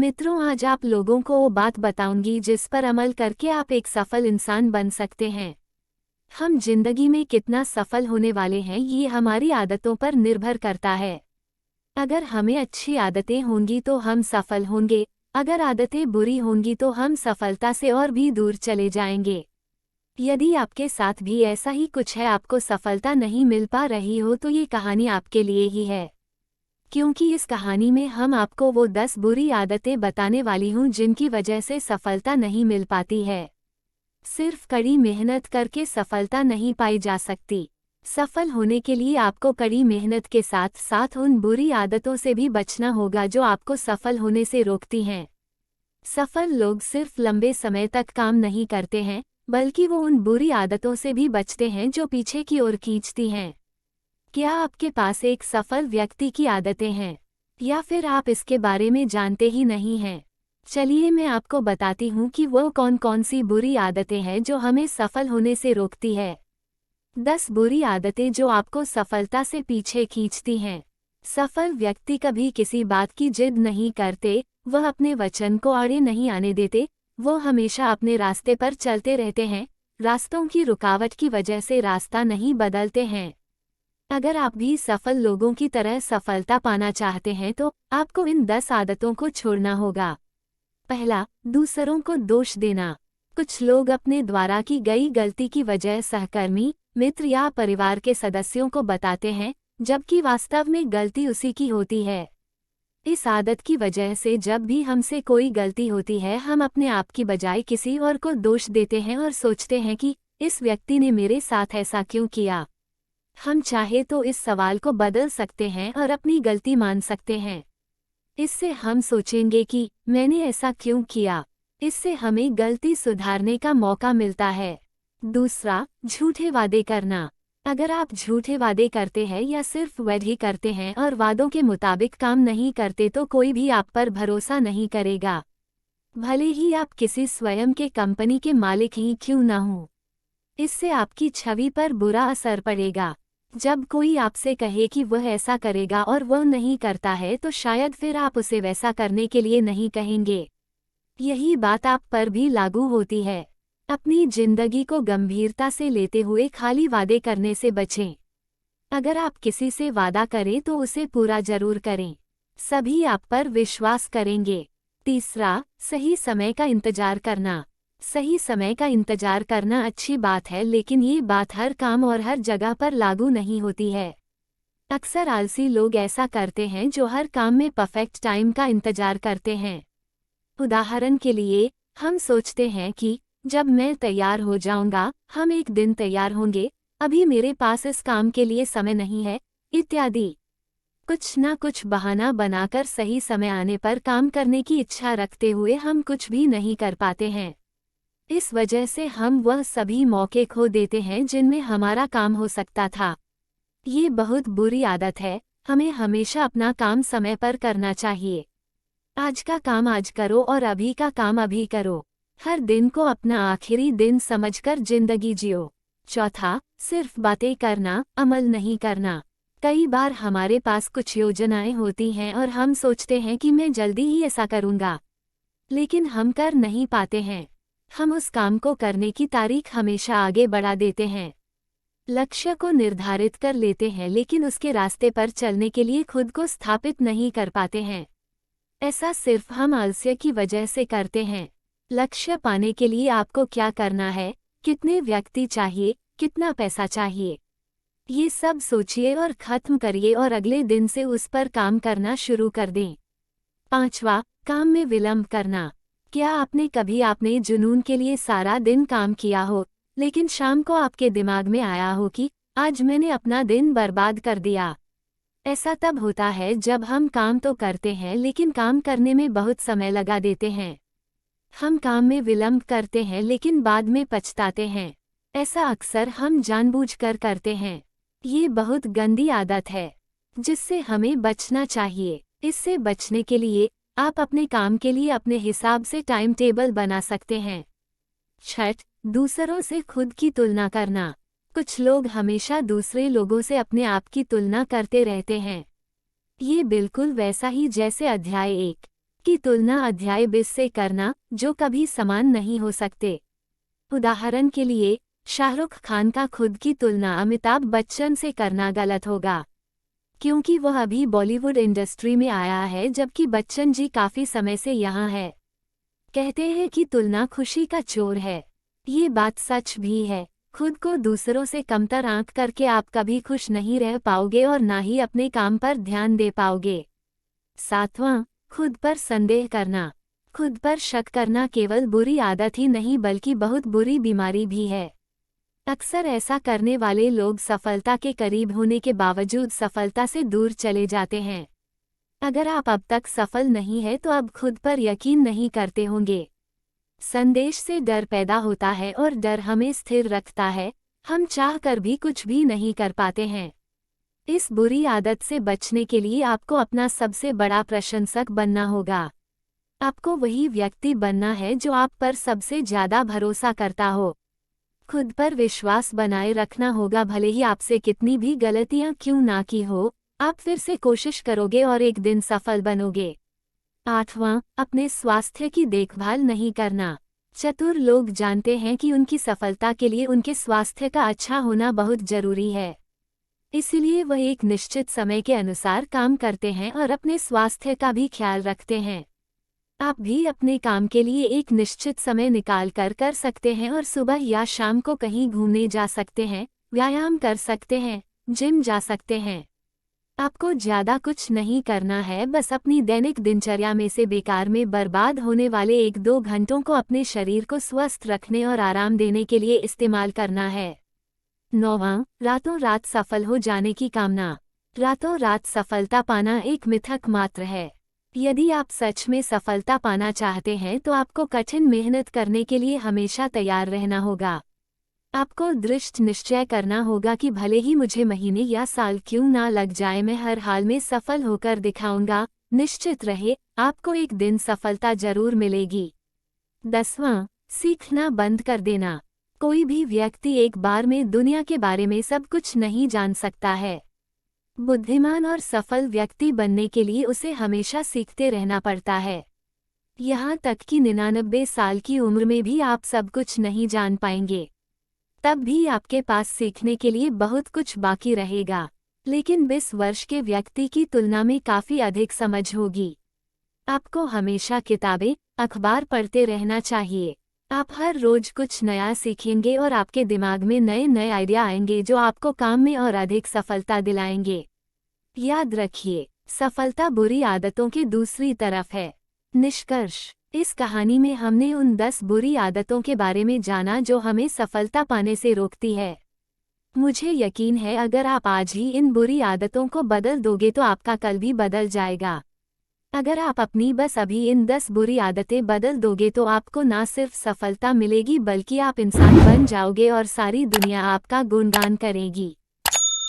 मित्रों, आज आप लोगों को वो बात बताऊंगी जिस पर अमल करके आप एक सफल इंसान बन सकते हैं। हम जिंदगी में कितना सफल होने वाले हैं ये हमारी आदतों पर निर्भर करता है। अगर हमें अच्छी आदतें होंगी तो हम सफल होंगे, अगर आदतें बुरी होंगी तो हम सफलता से और भी दूर चले जाएंगे। यदि आपके साथ भी ऐसा ही कुछ है, आपको सफलता नहीं मिल पा रही हो, तो ये कहानी आपके लिए ही है। क्योंकि इस कहानी में हम आपको वो 10 बुरी आदतें बताने वाली हूँ जिनकी वजह से सफलता नहीं मिल पाती है। सिर्फ कड़ी मेहनत करके सफलता नहीं पाई जा सकती। सफल होने के लिए आपको कड़ी मेहनत के साथ साथ उन बुरी आदतों से भी बचना होगा जो आपको सफल होने से रोकती हैं। सफल लोग सिर्फ लंबे समय तक काम नहीं करते हैं, बल्कि वो उन बुरी आदतों से भी बचते हैं जो पीछे की ओर खींचती हैं। क्या आपके पास एक सफल व्यक्ति की आदतें हैं, या फिर आप इसके बारे में जानते ही नहीं हैं? चलिए मैं आपको बताती हूँ कि वो कौन कौन सी बुरी आदतें हैं जो हमें सफल होने से रोकती है। 10 बुरी आदतें जो आपको सफलता से पीछे खींचती हैं। सफल व्यक्ति कभी किसी बात की जिद नहीं करते, वह अपने वचन को आड़े नहीं आने देते, वो हमेशा अपने रास्ते पर चलते रहते हैं, रास्तों की रुकावट की वजह से रास्ता नहीं बदलते हैं। अगर आप भी सफल लोगों की तरह सफलता पाना चाहते हैं तो आपको इन 10 आदतों को छोड़ना होगा। पहला, दूसरों को दोष देना। कुछ लोग अपने द्वारा की गई गलती की वजह सहकर्मी, मित्र या परिवार के सदस्यों को बताते हैं, जबकि वास्तव में गलती उसी की होती है। इस आदत की वजह से जब भी हमसे कोई गलती होती है, हम अपने आप की बजाय किसी और को दोष देते हैं और सोचते हैं कि इस व्यक्ति ने मेरे साथ ऐसा क्यों किया। हम चाहे तो इस सवाल को बदल सकते हैं और अपनी गलती मान सकते हैं। इससे हम सोचेंगे कि मैंने ऐसा क्यों किया। इससे हमें गलती सुधारने का मौका मिलता है। दूसरा, झूठे वादे करना। अगर आप झूठे वादे करते हैं या सिर्फ वादे करते हैं और वादों के मुताबिक काम नहीं करते तो कोई भी आप पर भरोसा नहीं करेगा, भले ही आप किसी स्वयं के कंपनी के मालिक ही क्यों न हों। इससे आपकी छवि पर बुरा असर पड़ेगा। जब कोई आपसे कहे कि वह ऐसा करेगा और वह नहीं करता है तो शायद फिर आप उसे वैसा करने के लिए नहीं कहेंगे। यही बात आप पर भी लागू होती है। अपनी जिंदगी को गंभीरता से लेते हुए खाली वादे करने से बचें। अगर आप किसी से वादा करें तो उसे पूरा जरूर करें, सभी आप पर विश्वास करेंगे। तीसरा, सही समय का इंतजार करना। सही समय का इंतजार करना अच्छी बात है, लेकिन ये बात हर काम और हर जगह पर लागू नहीं होती है। अक्सर आलसी लोग ऐसा करते हैं जो हर काम में परफेक्ट टाइम का इंतजार करते हैं। उदाहरण के लिए, हम सोचते हैं कि जब मैं तैयार हो जाऊंगा, हम एक दिन तैयार होंगे, अभी मेरे पास इस काम के लिए समय नहीं है, इत्यादि। कुछ ना कुछ बहाना बनाकर सही समय आने पर काम करने की इच्छा रखते हुए हम कुछ भी नहीं कर पाते हैं। इस वजह से हम वह सभी मौके खो देते हैं जिनमें हमारा काम हो सकता था। ये बहुत बुरी आदत है। हमें हमेशा अपना काम समय पर करना चाहिए। आज का काम आज करो और अभी का काम अभी करो। हर दिन को अपना आखिरी दिन समझकर जिंदगी जियो। चौथा, सिर्फ बातें करना, अमल नहीं करना। कई बार हमारे पास कुछ योजनाएं होती हैं और हम सोचते हैं कि मैं जल्दी ही ऐसा करूंगा, लेकिन हम कर नहीं पाते हैं। हम उस काम को करने की तारीख हमेशा आगे बढ़ा देते हैं। लक्ष्य को निर्धारित कर लेते हैं, लेकिन उसके रास्ते पर चलने के लिए खुद को स्थापित नहीं कर पाते हैं। ऐसा सिर्फ हम आलस्य की वजह से करते हैं। लक्ष्य पाने के लिए आपको क्या करना है, कितने व्यक्ति चाहिए, कितना पैसा चाहिए, ये सब सोचिए और खत्म करिए और अगले दिन से उस पर काम करना शुरू कर दें। पांचवा, काम में विलंब करना। क्या आपने कभी अपने जुनून के लिए सारा दिन काम किया हो, लेकिन शाम को आपके दिमाग में आया हो कि आज मैंने अपना दिन बर्बाद कर दिया? ऐसा तब होता है जब हम काम तो करते हैं लेकिन काम करने में बहुत समय लगा देते हैं। हम काम में विलंब करते हैं लेकिन बाद में पछताते हैं। ऐसा अक्सर हम जानबूझकर करते हैं। ये बहुत गंदी आदत है जिससे हमें बचना चाहिए। इससे बचने के लिए आप अपने काम के लिए अपने हिसाब से टाइम टेबल बना सकते हैं। छठ, दूसरों से खुद की तुलना करना। कुछ लोग हमेशा दूसरे लोगों से अपने आप की तुलना करते रहते हैं। ये बिल्कुल वैसा ही जैसे अध्याय 1 की तुलना अध्याय 20 से करना, जो कभी समान नहीं हो सकते। उदाहरण के लिए, शाहरुख खान का खुद की तुलना अमिताभ बच्चन से करना गलत होगा, क्योंकि वह अभी बॉलीवुड इंडस्ट्री में आया है जबकि बच्चन जी काफी समय से यहाँ है। कहते हैं कि तुलना खुशी का चोर है। ये बात सच भी है। खुद को दूसरों से कमतर आंक करके आप कभी खुश नहीं रह पाओगे और ना ही अपने काम पर ध्यान दे पाओगे। 7वां, खुद पर संदेह करना। खुद पर शक करना केवल बुरी आदत ही नहीं बल्कि बहुत बुरी बीमारी भी है। अक्सर ऐसा करने वाले लोग सफलता के करीब होने के बावजूद सफलता से दूर चले जाते हैं। अगर आप अब तक सफल नहीं है तो अब खुद पर यकीन नहीं करते होंगे। संदेश से डर पैदा होता है और डर हमें स्थिर रखता है, हम चाह कर भी कुछ भी नहीं कर पाते हैं। इस बुरी आदत से बचने के लिए आपको अपना सबसे बड़ा प्रशंसक बनना होगा। आपको वही व्यक्ति बनना है जो आप पर सबसे ज्यादा भरोसा करता हो। खुद पर विश्वास बनाए रखना होगा, भले ही आपसे कितनी भी गलतियां क्यों ना की हो, आप फिर से कोशिश करोगे और एक दिन सफल बनोगे। 8वां, अपने स्वास्थ्य की देखभाल नहीं करना। चतुर लोग जानते हैं कि उनकी सफलता के लिए उनके स्वास्थ्य का अच्छा होना बहुत जरूरी है। इसलिए वह एक निश्चित समय के अनुसार काम करते हैं और अपने स्वास्थ्य का भी ख्याल रखते हैं। आप भी अपने काम के लिए एक निश्चित समय निकाल कर सकते हैं और सुबह या शाम को कहीं घूमने जा सकते हैं, व्यायाम कर सकते हैं, जिम जा सकते हैं। आपको ज्यादा कुछ नहीं करना है, बस अपनी दैनिक दिनचर्या में से बेकार में बर्बाद होने वाले 1-2 घंटों को अपने शरीर को स्वस्थ रखने और आराम देने के लिए इस्तेमाल करना है। 9वां, रातों रात सफल हो जाने की कामना। रातों रात सफलता पाना एक मिथक मात्र है। यदि आप सच में सफलता पाना चाहते हैं तो आपको कठिन मेहनत करने के लिए हमेशा तैयार रहना होगा। आपको दृढ़ निश्चय करना होगा कि भले ही मुझे महीने या साल क्यों ना लग जाए, मैं हर हाल में सफल होकर दिखाऊंगा। निश्चित रहे, आपको एक दिन सफलता जरूर मिलेगी। 10वां, सीखना बंद कर देना। कोई भी व्यक्ति एक बार में दुनिया के बारे में सब कुछ नहीं जान सकता है। बुद्धिमान और सफल व्यक्ति बनने के लिए उसे हमेशा सीखते रहना पड़ता है। यहाँ तक कि 99 साल की उम्र में भी आप सब कुछ नहीं जान पाएंगे। तब भी आपके पास सीखने के लिए बहुत कुछ बाकी रहेगा, लेकिन 20 वर्ष के व्यक्ति की तुलना में काफी अधिक समझ होगी। आपको हमेशा किताबें, अखबार पढ़ते रहना चाहिए। आप हर रोज कुछ नया सीखेंगे और आपके दिमाग में नए नए आइडिया आएंगे जो आपको काम में और अधिक सफलता दिलाएंगे। याद रखिए, सफलता बुरी आदतों की दूसरी तरफ है। निष्कर्ष, इस कहानी में हमने उन 10 बुरी आदतों के बारे में जाना जो हमें सफलता पाने से रोकती है। मुझे यकीन है अगर आप आज ही इन बुरी आदतों को बदल दोगे तो आपका कल भी बदल जाएगा। अगर आप अपनी बस अभी इन 10 बुरी आदतें बदल दोगे तो आपको ना सिर्फ सफलता मिलेगी बल्कि आप इंसान बन जाओगे और सारी दुनिया आपका गुणगान करेगी।